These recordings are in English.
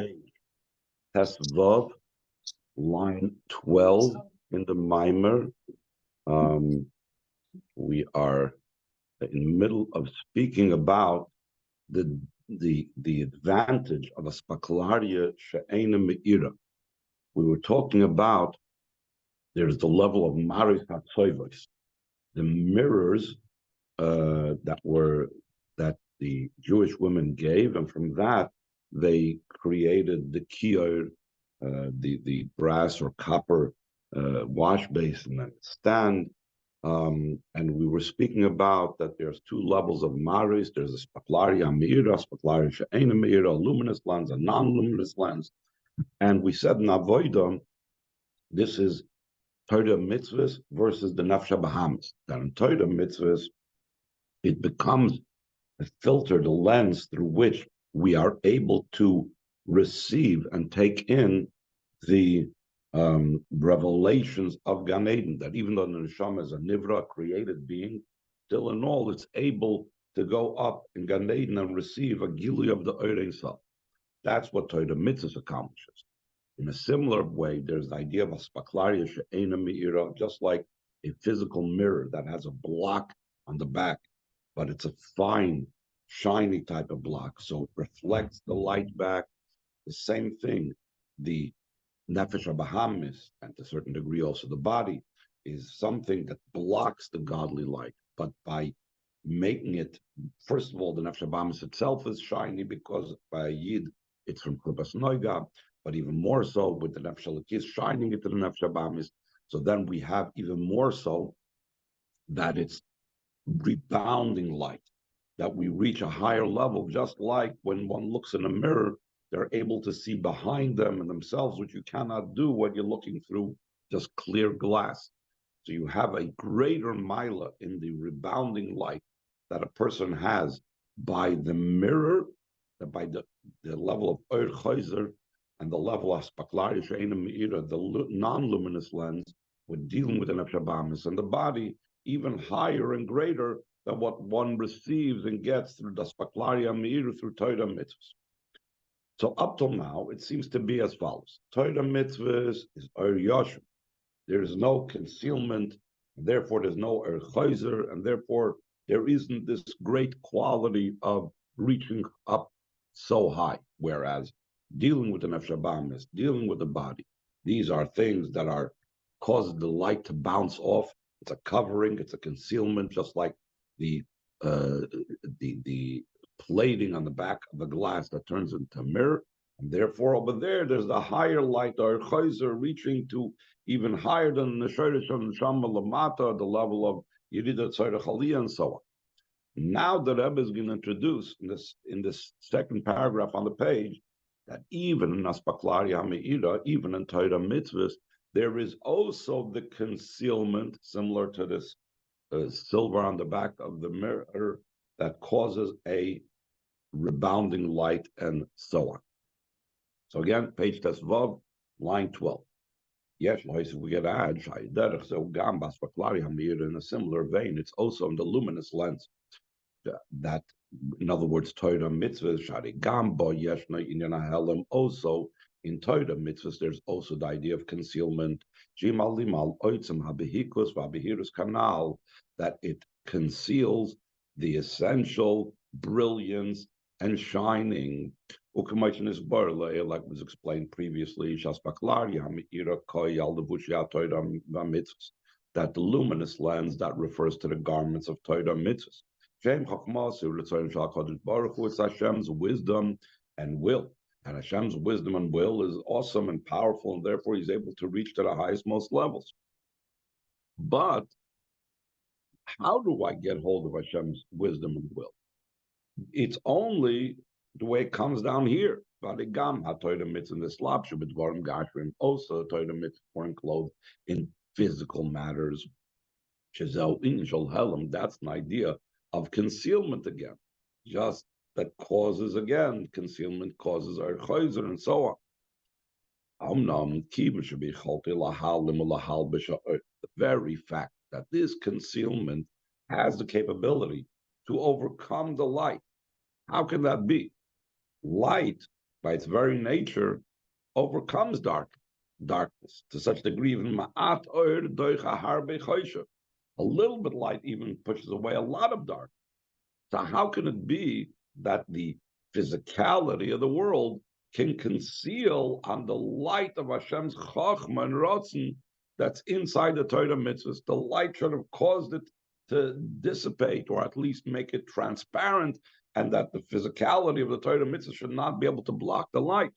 Page Tesvav, line 12 in the Mimer. We are in the middle of speaking about the advantage of a spaklaria she'ena me'ira. We were talking about there's the level of maris hatzoivos, the mirrors that the Jewish women gave, and from that they created the kior, the brass or copper wash basin and stand. And we were speaking about that there's two levels of maris. There's a spaklaria meira, spaklaria she'ena meira, a luminous lens, a non-luminous lens. And we said in Avodah, this is Torah mitzvahs versus the nafsha bahamas. That in Torah mitzvahs, it becomes a filter, the lens through which we are able to receive and take in the revelations of Gan Eden, that even though the neshama is a nivra, a created being, still in all, it's able to go up in Gan Eden and receive a gili of the Ein Sof. That's what Torah mitzvahs accomplishes. In a similar way, there's the idea of a spaklaria she'ena me'ira, just like a physical mirror that has a block on the back, but it's a fine, shiny type of block, so it reflects the light back. The same thing, the nefesh habahamis, and to a certain degree also the body, is something that blocks the godly light. But by making it, first of all, the nefesh habahamis itself is shiny because by a yid, it's from Krubas Noiga, but even more so with the nefesh halakis shining into the nefesh habahamis. So then we have even more so that it's rebounding light, that we reach a higher level, just like when one looks in a mirror, they're able to see behind them and themselves, which you cannot do when you're looking through just clear glass. So you have a greater mila in the rebounding light that a person has by the mirror, by the level of Ur Chayzer and the level of Spaklaria She'ena Me'ira, the non-luminous lens, with dealing with the Nefesh Habahamis and the body, even higher and greater than what one receives and gets through the Spaklaria Me'ira, through Torah mitzvahs. So up till now, it seems to be as follows. Torah mitzvahs is Ur Yashim. There is no concealment, and therefore there's no Ur Chayzer, and therefore there isn't this great quality of reaching up so high, whereas dealing with the Nefesh Habahamis, dealing with the body, these are things that are cause the light to bounce off. It's a covering, it's a concealment, just like the plating on the back of the glass that turns into a mirror. And therefore, over there's the higher light, or chayzer, reaching to even higher than the Shorish and Shama Lamata, the level of Yeridat Tzarech Aliyah, and so on. Now the Rebbe is going to introduce in this second paragraph on the page that even in Aspaklaria Me'ira, even in Torah mitzvahs, there is also the concealment, similar to this silver on the back of the mirror, that causes a rebounding light, and so on. So again, page Tesvav, line 12. Yes, we get add so gambas in a similar vein. It's also in the luminous lens that, in other words, Torah mitzvahs shari gamba yeshna inyana helam. Also in Torah mitzvahs, there's also the idea of concealment. Jimal limal oitzim habehikus v'abehirus kanal, that it conceals the essential brilliance and shining. Like was explained previously, that the luminous lens that refers to the garments of Torah mitzvahs. It's Hashem's wisdom and will. And Hashem's wisdom and will is awesome and powerful, and therefore he's able to reach to the highest, most levels. But how do I get hold of Hashem's wisdom and will? It's only the way it comes down here. Also, Torah mitzvah for enclosed in physical matters. That's an idea of concealment again. Just that causes, again, concealment causes our chayzer and so on. The very fact that this concealment has the capability to overcome the light. How can that be? Light by its very nature, overcomes darkness to such degree, even ma'at oir doicha harbe choisha. A little bit light even pushes away a lot of dark. So how can it be that the physicality of the world can conceal on the light of Hashem's chachma and rotzen that's inside the Torah mitzvahs? The light should have caused it to dissipate, or at least make it transparent, and that the physicality of the Torah mitzvah should not be able to block the light.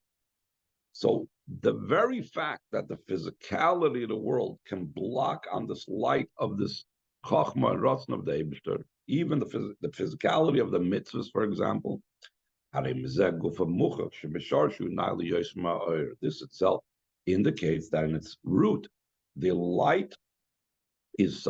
So the very fact that the physicality of the world can block on this light of this chachma and rotzen of the Eibishter, even the physicality of the mitzvahs, for example, this itself indicates that in its root, the light is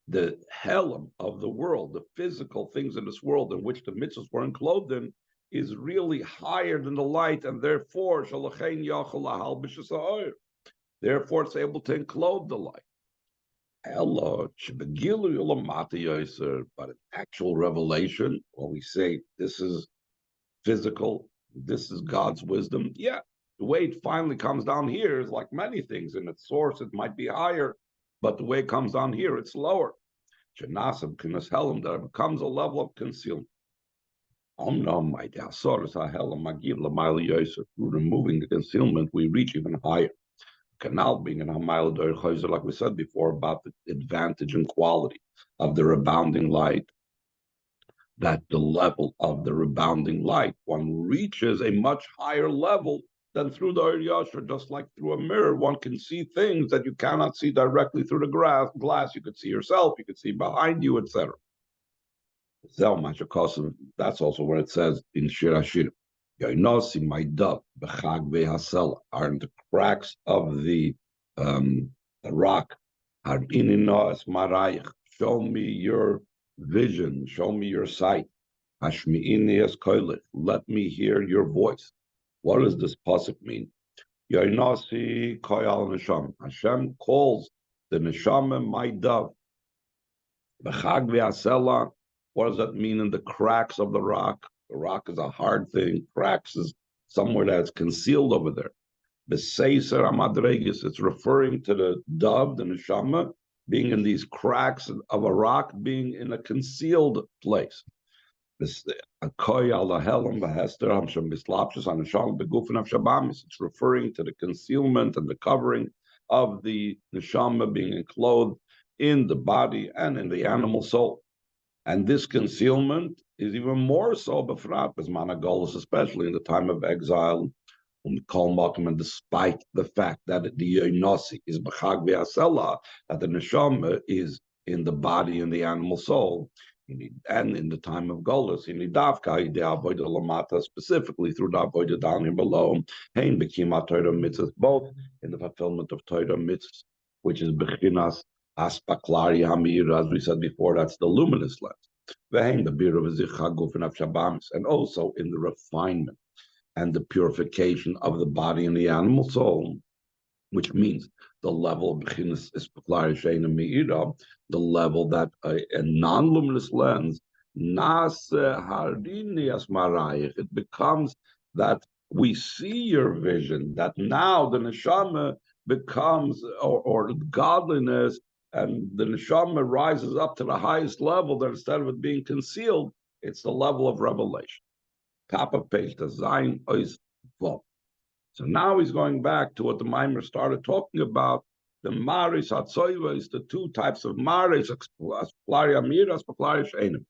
the helm of the world, the physical things in this world in which the mitzvahs were enclosed in, is really higher than the light, and therefore, it's able to enclose the light. But in actual revelation, when we say this is physical, this is God's wisdom, yeah, the way it finally comes down here is like many things. In its source, it might be higher, but the way it comes down here, it's lower. That it becomes a level of concealment. Through removing the concealment, we reach even higher. Canal being in Hamayla Dor Chayzer, like we said before, about the advantage and quality of the rebounding light, that the level of the rebounding light, one reaches a much higher level than through the Or Yashar. Just like through a mirror, one can see things that you cannot see directly through the glass. You could see yourself, you could see behind you, etc. That's also what it says in Shir Hashir. My dove, are in the cracks of the rock. Show me your vision, show me your sight. Let me hear your voice. What does this pasuk mean? Hashem calls the neshama my dove. What does that mean in the cracks of the rock? The rock is a hard thing. Cracks is somewhere that's concealed over there. It's referring to the dove, the neshama, being in these cracks of a rock, being in a concealed place. It's referring to the concealment and the covering of the neshama being enclosed in the body and in the animal soul. And this concealment is even more so befrat b'zman hagolus, especially in the time of exile, and despite the fact that the yonosi is b'chag v'asela, that the neshama is in the body and the animal soul, and in the time of golus, in lidavka the avodah lamata, specifically through the avodah down here below, hein b'kima Torah mitzvahs, both in the fulfillment of Torah mitzvahs, which is bechinas Aspaklari Hamir, as we said before, that's the luminous lens. And also in the refinement and the purification of the body and the animal soul, which means the level of Bechinas Aspaklari Sheina Meira, the level that a non-luminous lens, it becomes that we see your vision, that now the neshama becomes, or godliness, and the neshama rises up to the highest level, that instead of it being concealed, it's the level of revelation. Top of page, the Zayin Ois Vav. So now he's going back to what the Maimer started talking about, the Maris HaTzoivos, the two types of Maris, Aspaklari Amir, Aspaklari Sheinim.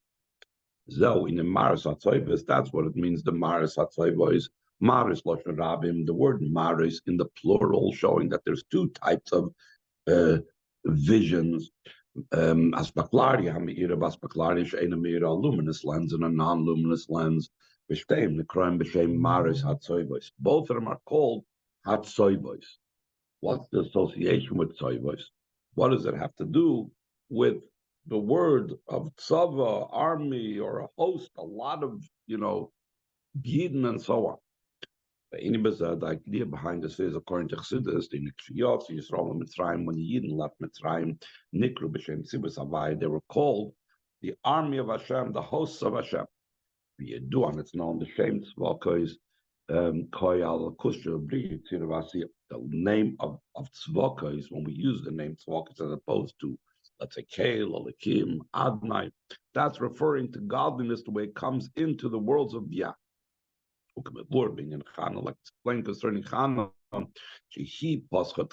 So in the Maris HaTzoivos, that's what it means, the Maris HaTzoivos. Maris Lashon Rabim, the word Maris in the plural, showing that there's two types of visions, Aspaklari Hamira, Aspaklari Sheinamira, a luminous lens and a non-luminous lens. Both of them are called Hatzoivos. What's the association with Tzoivos? What does it have to do with the word of Tzava, army, or a host, a lot of, Yidden and so on? The idea behind this is, according to Chassidus, the Nikshiyot, Yisrael Mitzrayim, when the Yidden left Mitzrayim, Nikru b'Shem Sibus Havai, they were called the army of Hashem, the hosts of Hashem. And it's known the Shem Tzvakos, The name of tzvaka is when we use the name tzvaka as opposed to, let's say, Kael, Elikim, Adnai. That's referring to godliness the way it comes into the worlds of Biyah. Lord being in Chana, like explained concerning Chana, she was the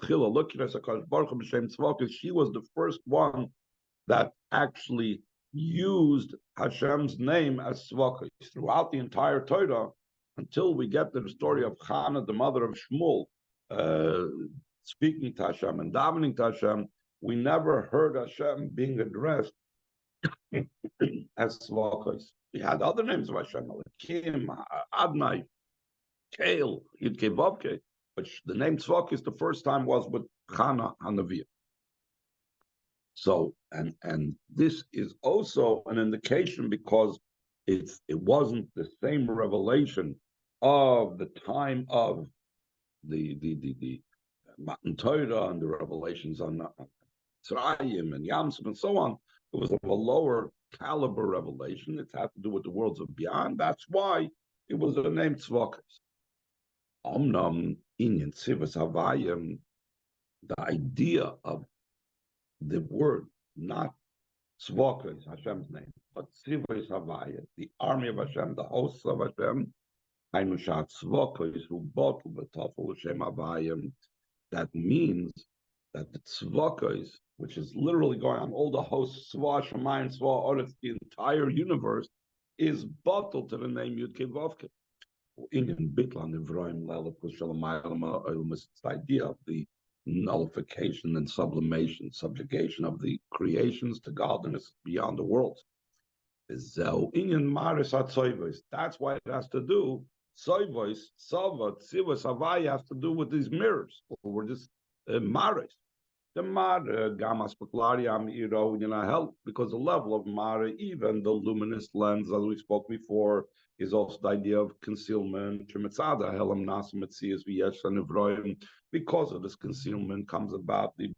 first one that actually used Hashem's name as tzvaka throughout the entire Torah, until we get to the story of Chana, the mother of Shmuel, speaking to Hashem and davening to Hashem. We never heard Hashem being addressed as tzvaka. We had other names of Hashem, Elikim, Adnai, Kael, Yudke Vavke, but the name tzvaka the first time was with Chana Hanaviyah. So, and this is also an indication, because it wasn't the same revelation of the time of the Matan Torah and the revelations on Tzrayim and Yamsuf and so on. It was of a lower caliber revelation. It had to do with the worlds of beyond. That's why it was a name Tzvakas. Omnam Inyan Tzivas Havayim, the idea of the word, not Tzvaka is Hashem's name, but Tzivas Havayim, the army of Hashem, the hosts of Hashem. That means that the tzvakos, which is literally going on all the hosts, Tzva, Shemayim, Tzva, Oretz, the entire universe, is bottled to the name Yud-Kei Vavke. It's the idea of the nullification and sublimation, subjugation of the creations to godliness beyond the world. That's why it has to do. Soivos, Sava, Tzivos, Havaya has to do with these mirrors, or this mares. The mare, Gamas Peklaria, Amiro, help, because the level of mare, even the luminous lens, as we spoke before, is also the idea of concealment. Because of this concealment comes about the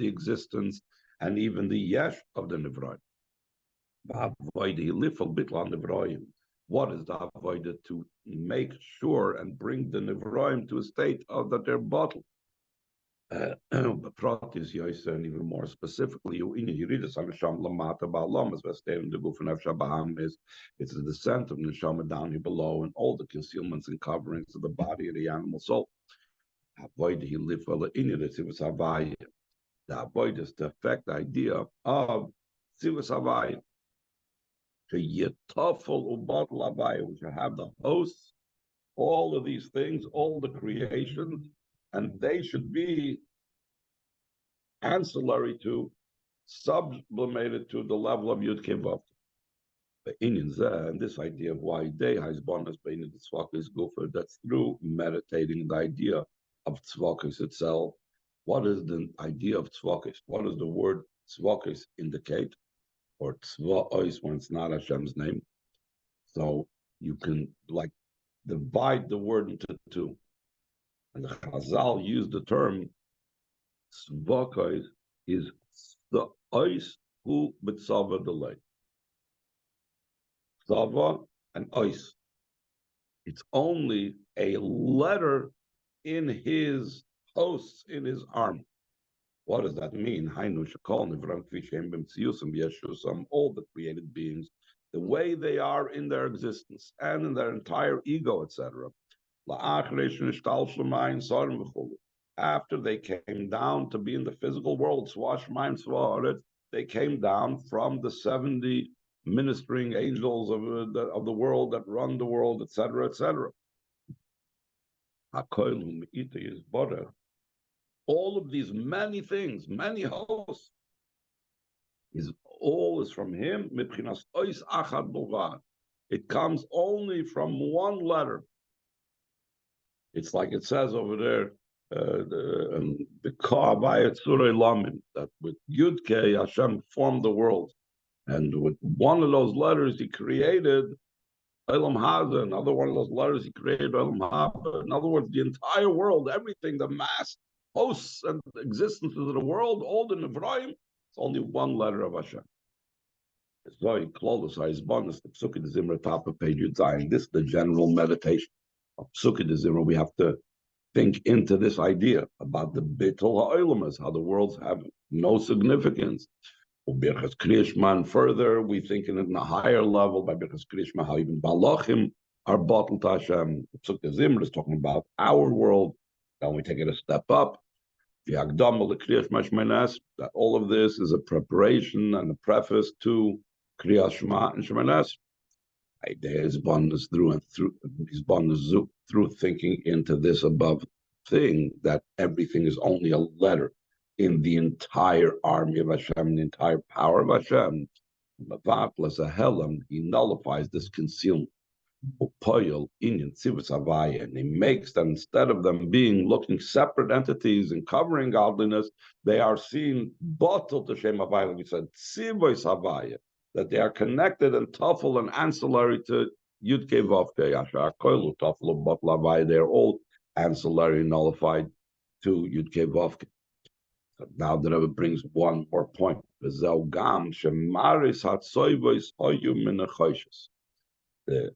existence and even the yesh of the Nevroim. What is the avodah? To make sure and bring the Nevroim to a state of that they're bottled. Pratis Yoisa, and even more specifically, it's the descent of Neshama down here below, and all the concealments and coverings of the body of the animal soul. The avoid is to affect the idea of Tzivus Havayim. We should have the hosts, all of these things, all the creations, and they should be ancillary to, sublimated to the level of Yud Kei Vav. The Indians and this idea of why they has bonus being the tzvakis gufa, that's through meditating the idea of tzvakis itself. What is the idea of tzvakis? What does the word tzvakis indicate? Or tzva'os when it's not Hashem's name. So you can divide the word into two. And the Chazal used the term tzva'os is the ois hu b'tzava delay. Tzava and ois. It's only a letter in his hosts, in his army. What does that mean? All the created beings, the way they are in their existence and in their entire ego, etc. After they came down to be in the physical world, they came down from the 70 ministering angels of the world that run the world, etc., etc. All of these many things, many hosts, all is from him. It comes only from one letter. It's like it says over there, that with Yud Kei Hashem formed the world, and with one of those letters he created Olam Haba. Another one of those letters he created Olam Haba. In other words, the entire world, everything, the mass hosts and existences of the world, all the Nevroim, it's only one letter of Hashem. It's very close. The Psukim, the Zimra, top of page Yud Zayin. This is the general meditation. Psukkah, we have to think into this idea about the Bittul Ha'olamas, how the worlds have no significance. Birchas Kriyashma, further, we think in a higher level by Birchas Kriyashma, how even Balachim are bottled to Hashem. Psukkah Zimr is talking about our world. Then we take it a step up. That all of this is a preparation and a preface to Kriyas Shema and Shemoneh. Idea is bonus through thinking into this above thing that everything is only a letter in the entire army of Hashem, the entire power of Hashem. He nullifies this concealment. And he makes that instead of them being looking separate entities and covering godliness, they are seen bottled to Shem Havaya. We said Tzivois Havaya, that they are connected and tuffle and ancillary to Yud Kei Vav Kei Yashar Koilu Tuffle Bottle Havaya. They are all ancillary, nullified to Yud Kei Vav Kei. So now the Rebbe brings one more point.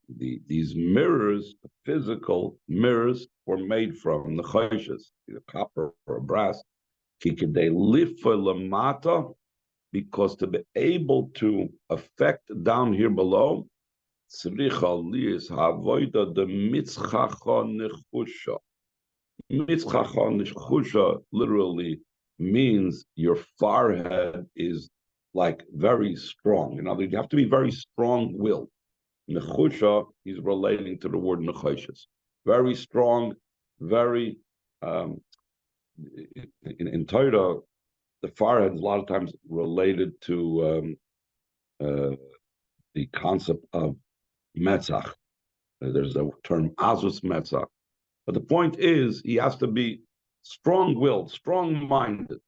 These mirrors, the physical mirrors, were made from the chayshes, either copper or brass, because to be able to affect down here below, literally means your forehead is like very strong. In other words, you have to be very strong-willed. Nechusha is relating to the word nechoshes. Very strong, very, in Torah, the forehead is a lot of times related to the concept of metzach. There's a term azus metzach. But the point is, he has to be strong-willed, strong-minded.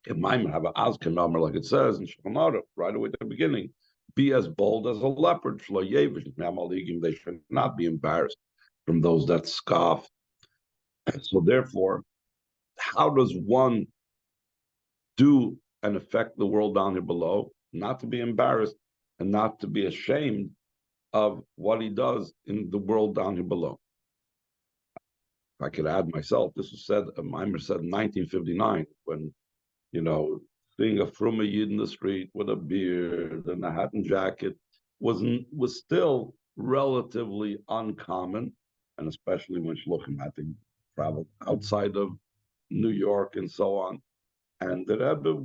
It might have an azkan number, like it says in Shulchan right away at the beginning. Be as bold as a leopard. They should not be embarrassed from those that scoff. So therefore, how does one do and affect the world down here below? Not to be embarrassed and not to be ashamed of what he does in the world down here below. If I could add myself, this was said, Maimer said in 1959, when, seeing a Fruma Yid in the street with a beard and a hat and jacket was still relatively uncommon, and especially when Shluchim had to travel outside of New York and so on. And the Rebbe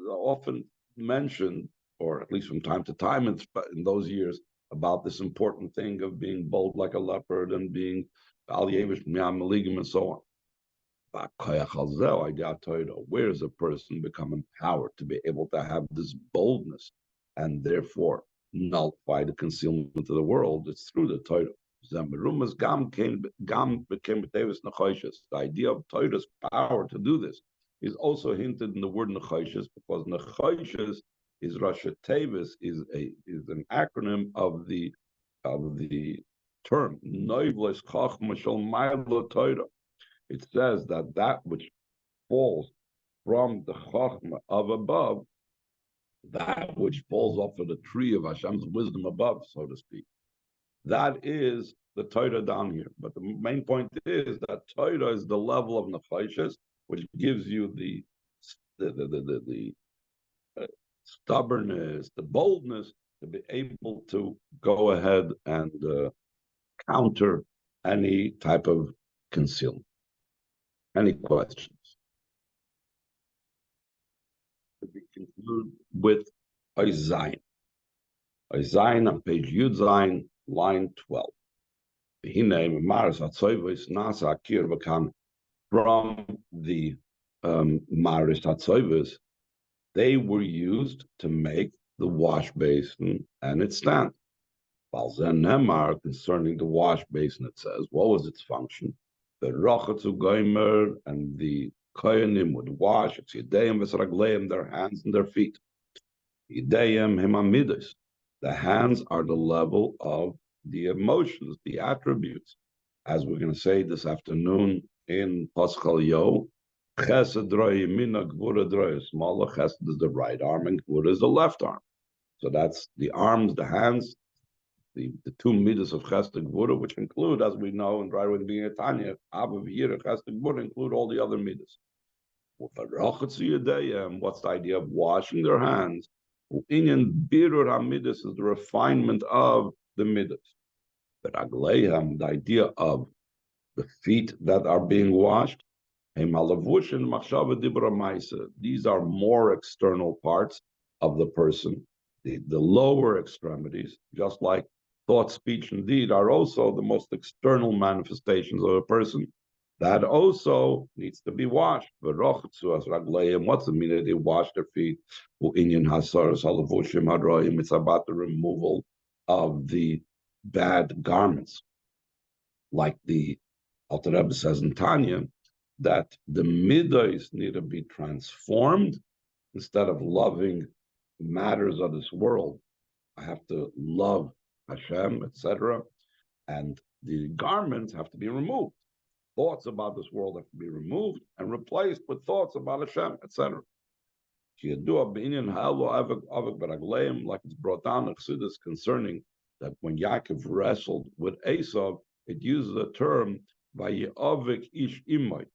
often mentioned, or at least from time to time in those years, about this important thing of being bold like a leopard and being Al Yevish Maligim and so on. Where does a person become empowered to be able to have this boldness and therefore nullify the concealment of the world? It's through the Torah. The idea of Torah's power to do this is also hinted in the word nechoshes, because nechoshes is Rasha Tevis, is an acronym of the term Noivles Chachma Shel Ma'ala Torah. It says that which falls from the Chachma of above, that which falls off of the tree of Hashem's wisdom above, so to speak, that is the Torah down here. But the main point is that Torah is the level of nefashos, which gives you the stubbornness, the boldness to be able to go ahead and counter any type of concealment. Any questions? We conclude with Zayin. Zayin on page Yud Zayin, line 12. From the Maris Hatzoivos, they were used to make the wash basin and its stand. Concerning the wash basin, it says, what was its function? The Rochatzu Goimer and the Koyanim would wash, it's Yedeyim Vesragleim, their hands and their feet. Yedeyim Himamidas. The hands are the level of the emotions, the attributes. As we're going to say this afternoon in Paschal Yo, Chesed Droi Yemina, Gvura Droi Smala. Chesed is the right arm and Gvura is the left arm. So that's the arms, the hands, the two midas of Chesed Gvura, which include, as we know, and right with being a Tanya, Abba V'yira Chesed Gvura include all the other midas. What's the idea of washing their hands? Inyan birur hamidus is the refinement of the midas. But agleihem, the idea of the feet that are being washed, these are more external parts of the person. The lower extremities, just like thought, speech, and deed, are also the most external manifestations of a person. That also needs to be washed. What's the meaning they wash their feet? It's about the removal of the bad garments. Like the Alter Rebbe says in Tanya, that the midos need to be transformed. Instead of loving matters of this world, I have to love Hashem, etc. And the garments have to be removed. Thoughts about this world have to be removed and replaced with thoughts about Hashem, etc. Like it's brought down in Chassidus concerning that when Yaakov wrestled with Esau, it uses the term "Vayeavik ish imay,"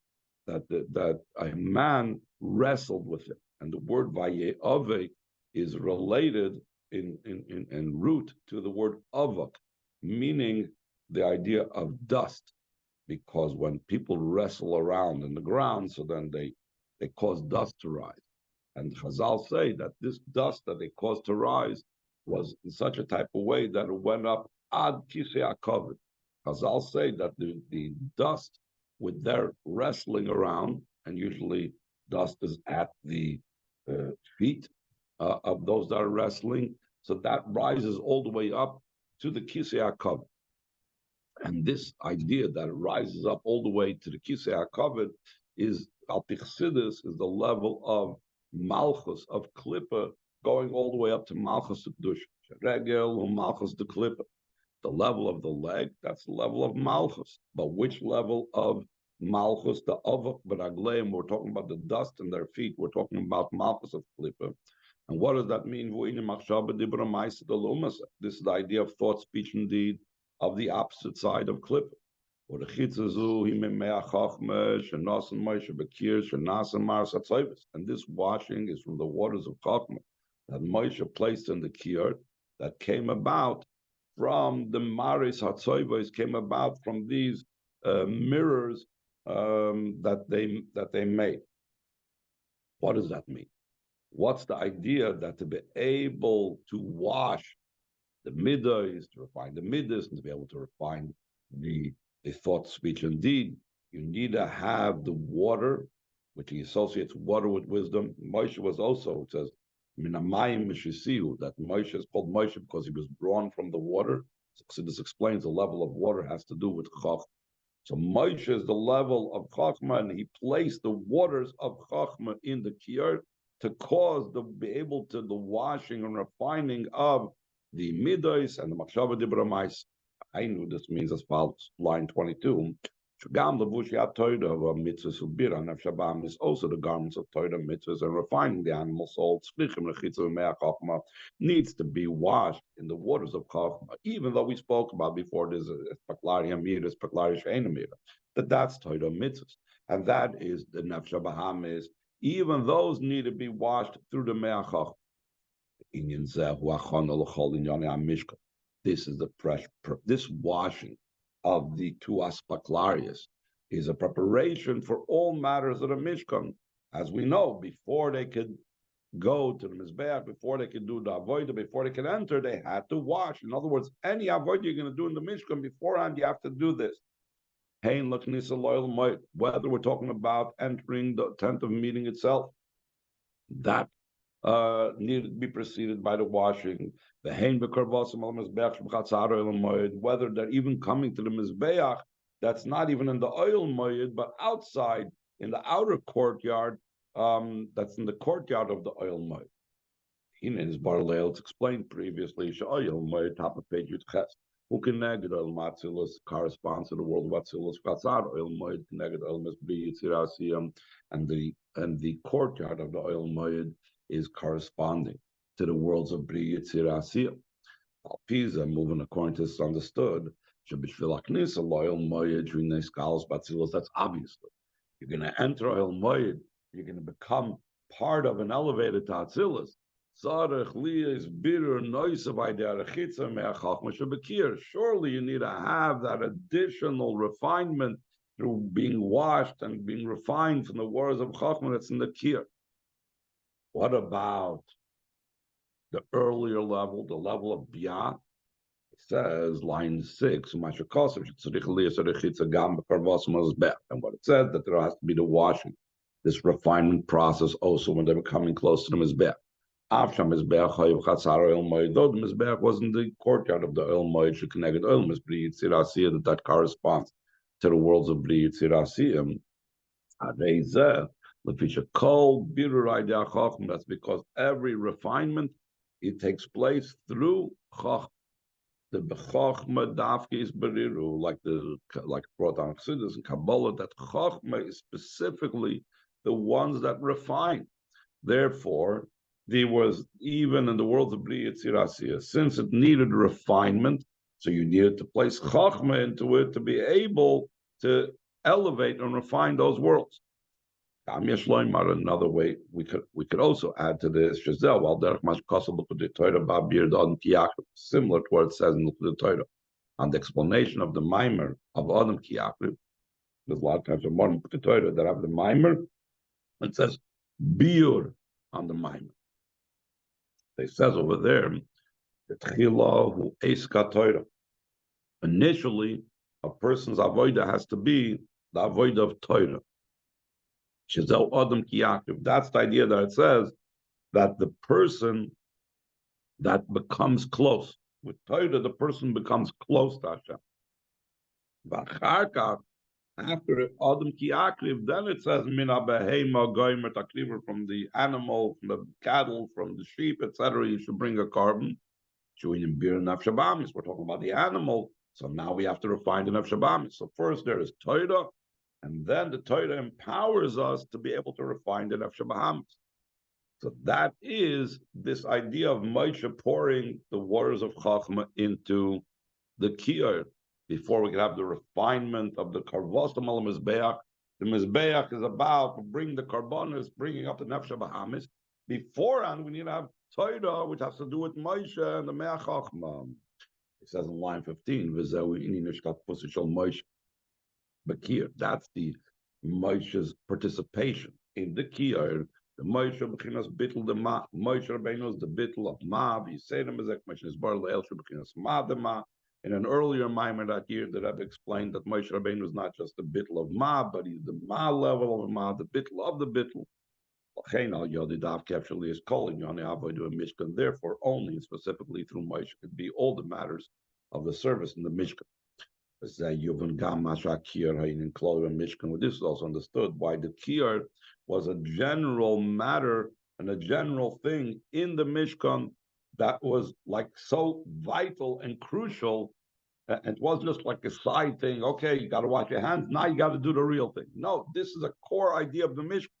that a man wrestled with it, and the word "Vayeavik" is related in root to the word "avak," meaning the idea of dust. Because when people wrestle around in the ground, so then they cause dust to rise. And Chazal say that this dust that they caused to rise was in such a type of way that it went up ad kisei hakavod. Chazal say that the dust with their wrestling around, and usually dust is at the feet of those that are wrestling, so that rises all the way up to the kisei hakavod. And this idea that it rises up all the way to the Kisei HaKavod is, al Chassidus, is the level of Malchus, of Klippa, going all the way up to Malchus to Kedush. Regel, Malchus to Klippa. The level of the leg, that's the level of Malchus. But which level of Malchus, the Avak, but Agleim, we're talking about the dust in their feet, we're talking about Malchus of Klippa. And what does that mean? This is the idea of thought, speech, and deed, of the opposite side of Klippa. And this washing is from the waters of Chachma that Moshe placed in the Kiyar, that came about from the Maris Hatzoivos, came about from these mirrors that they made. What does that mean? What's the idea that to be able to wash the midas, to refine the midas, and to be able to refine the thought, speech, and deed, you need to have the water, which he associates water with wisdom. Moshe was also, it says, Minamayim Mishisihu, that Moshe is called Moshe because he was drawn from the water. So this explains the level of water has to do with Chachma. So Moshe is the level of Chachma, and he placed the waters of Chachma in the Kiyar to cause be able to the washing and refining of the midos and the machshava dibramais. I knew this means as follows. Line 22. Shugam levushiyat Torah of mitzvahs ubira nefshabam is also the garments of Torah mitzvahs, and refining the animal soul needs to be washed in the waters of Chachma. Even though we spoke about before, there's a speklari amir, speklari she'enamir, that's Torah mitzvahs, and that is the nefshabam is. Even those need to be washed through the Me'ach Chachma. This is this washing of the two aspaklarias is a preparation for all matters of the Mishkan. As we know, before they could go to the Mizbeach, before they could do the Avodah, before they could enter, they had to wash. In other words, any Avodah you're going to do in the Mishkan beforehand, you have to do this. Whether we're talking about entering the tent of meeting itself, that needed to be preceded by the washing. Whether they're even coming to the Mizbeach, that's not even in the oil moed, but outside in the outer courtyard, that's in the courtyard of the oil moed. In his Barleil, it's explained previously, oil moed, top of page Yud who can negate oil matzilus corresponds to the world of Atzilus Chatzar oil moed negate oil must be Yitzirasiyam, and the courtyard of the oil moed is corresponding to the worlds of Bri Yitzirasiyam. Pisa, moving according to this understood. That's obviously. You're going to enter Oil Moed, you're going to become part of an elevated Tatzilus. Surely you need to have that additional refinement through being washed and being refined from the waters of Chachma that's in the Kir. What about the earlier level, the level of Biyah? It says, line 6, and what it says, that there has to be the washing, this refinement process also when they're becoming close to the Mizbech. After Mizbech, the Mizbech was in the courtyard of the Oil Moed, she connected Oil Mizbri Yitzirasiyah, that corresponds to the worlds of Bri Yitzirasiyah. That's because every refinement, it takes place through Chachma. The Bechachma Dafke is Beriru, like brought down Chassidus and Kabbalah, that Chachma is specifically the ones that refine. Therefore, there was, even in the world of Bri Yitzirasiyah, since it needed refinement, so you needed to place Chachma into it to be able to elevate and refine those worlds. Another way we could also add to this, similar to what it says in the Torah, on the explanation of the Maimer of Adam Kiyakriv. There's a lot of times in modern Torah that have the Maimer, it says Biur on the Maimer. It says over there, initially, a person's avodah has to be the avodah of Torah. That's the idea that it says that the person that becomes close with Torah, the person becomes close to Hashem. After Adam ki akriv, then it says mina behema goymer takriver, from the animal, from the cattle, from the sheep, etc. You should bring a carbon. We're talking about the animal, so now we have to refine the nefesh habahamis. So first there is Torah, and then the Torah empowers us to be able to refine the nefesh habahamis. So that is this idea of Moshe pouring the waters of Chachma into the Kiyar before we can have the refinement of the Karvos al Mizbeach. The Mizbeach is about to bring the Karbonis, bringing up the nefesh habahamis. Beforehand, we need to have Torah, which has to do with Moshe and the Me'ach Chachma. It says in line 15, Moshe. Bakir. That's the Moshe's participation in the Kiyar. The Moshe Bechinas Bittel the Ma. Moshe Rabbeinu is the Bittel of Ma. Yisayim Ezek Moshe is Bar Le'el Bechinas Ma the Ma. In an earlier Maimer that year, that I've explained that Moshe Rabbeinu is not just the Bittel of Ma, but he's the Ma level of Ma, the Bittel of the Bittel. Therefore, only and specifically through Moshe could be all the matters of the service in the Mishkan. This is also understood why the Kiyar was a general matter and a general thing in the Mishkan that was like so vital and crucial. It wasn't just like a side thing. Okay, you got to wash your hands. Now you got to do the real thing. No, this is a core idea of the Mishkan,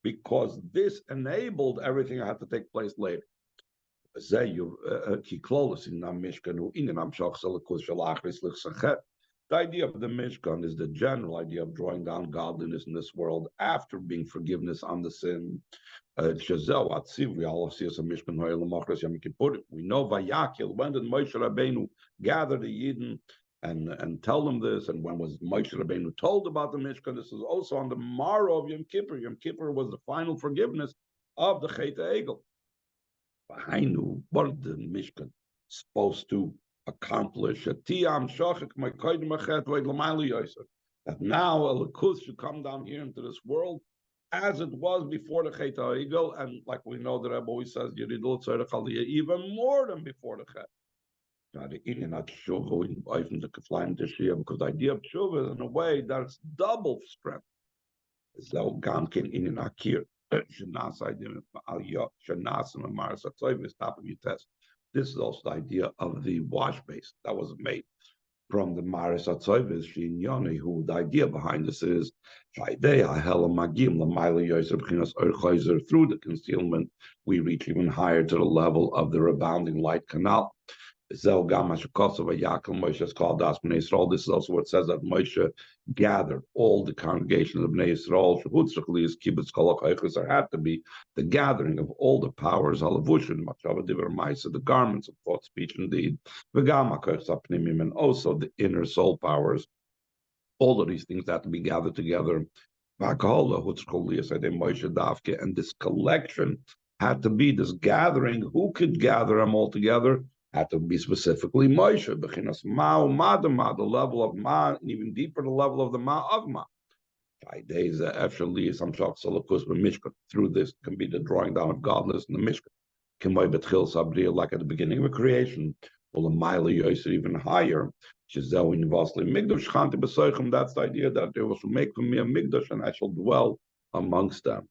because this enabled everything that had to take place later. The idea of the Mishkan is the general idea of drawing down godliness in this world after being forgiveness on the sin. We know Vayakil, when did Moshe Rabbeinu gather the Yidden and tell them this, and when was Moshe Rabbeinu told about the Mishkan? This is also on the morrow of Yom Kippur. Yom Kippur was the final forgiveness of the Chet HaEgel. What is the Mishkan supposed to accomplish? That now Elikus should come down here into this world as it was before the Chet HaEgel, and like we know, the Rebbe always says, even more than before the Chet. Because the idea of tshuva is in a way that's double strength. This is also the idea of the wash basin that was made from the Maris Atzovis, who the idea behind this is through the concealment, we reach even higher to the level of the rebounding light canal. Zel Gamash Kosova Yaakov Moshe called Das Bnei Yisrael. This is also what it says that Moshe gathered all the congregation of Bnei Yisrael. Shehutzachli is kibbutz kol ha'chaychus. There had to be the gathering of all the powers, halavushin, machshava divrei ma'aseh, the garments of thought, speech, and deed, v'gam ha'kochos ha'pnimim, and also the inner soul powers. All of these things had to be gathered together. And this collection had to be this gathering. Who could gather them all together? Had to be specifically Moshe. The level of Ma, and even deeper, the level of the Ma of Ma. 5 days actually, through this can be the drawing down of godless in the Mishkan. Like at the beginning of a creation, or a mile even higher. That's the idea that they will make from me a migdash and I shall dwell amongst them.